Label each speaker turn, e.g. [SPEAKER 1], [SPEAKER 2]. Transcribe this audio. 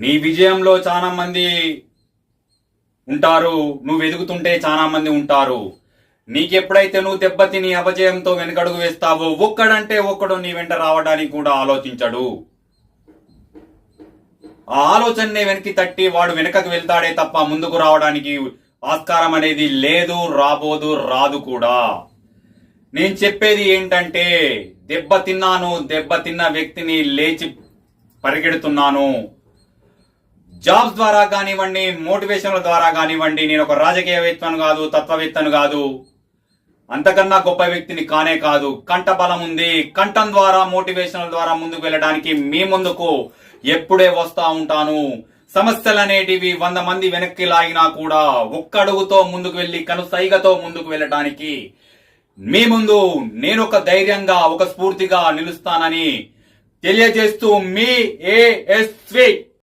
[SPEAKER 1] నీ విజయంలో చాలా మంది ఉంటారు, నువ్వు ఎదుగుతుంటే చాలా మంది ఉంటారు. నీకెప్పుడైతే నువ్వు దెబ్బతిని అపజయంతో వెనకడుగు వేస్తావో ఒక్కడంటే ఒక్కడు నీ వెంట రావడానికి కూడా ఆలోచించడు. ఆ ఆలోచననే వెనక్కి తట్టి వాడు వెనకకు వెళ్తాడే తప్ప ముందుకు రావడానికి ఆస్కారం అనేది లేదు, రాబోదు, రాదు కూడా. నేను చెప్పేది ఏంటంటే దెబ్బతిన్న వ్యక్తిని లేచి పరిగెడుతున్నాను. జాబ్స్ ద్వారా కానివ్వండి, మోటివేషన్ల ద్వారా కానివ్వండి. నేను ఒక రాజకీయవేత్తను కాదు, తత్వవేత్తను కాదు, అంతకన్నా గొప్ప వ్యక్తిని కానే కాదు. కంఠ బలం ఉంది. కంఠం ద్వారా మోటివేషన్ల ద్వారా ముందుకు వెళ్ళడానికి మీ ముందుకు ఎప్పుడే వస్తా ఉంటాను. సమస్యలు అనేటివి 100 మంది వెనక్కి లాగినా కూడా ఒక్క అడుగుతో ముందుకు వెళ్ళి కనుసైగతో ముందుకు వెళ్ళడానికి మీ ముందు నేను ఒక ధైర్యంగా, ఒక స్ఫూర్తిగా నిలుస్తానని తెలియజేస్తూ మీ ఏఎస్వి.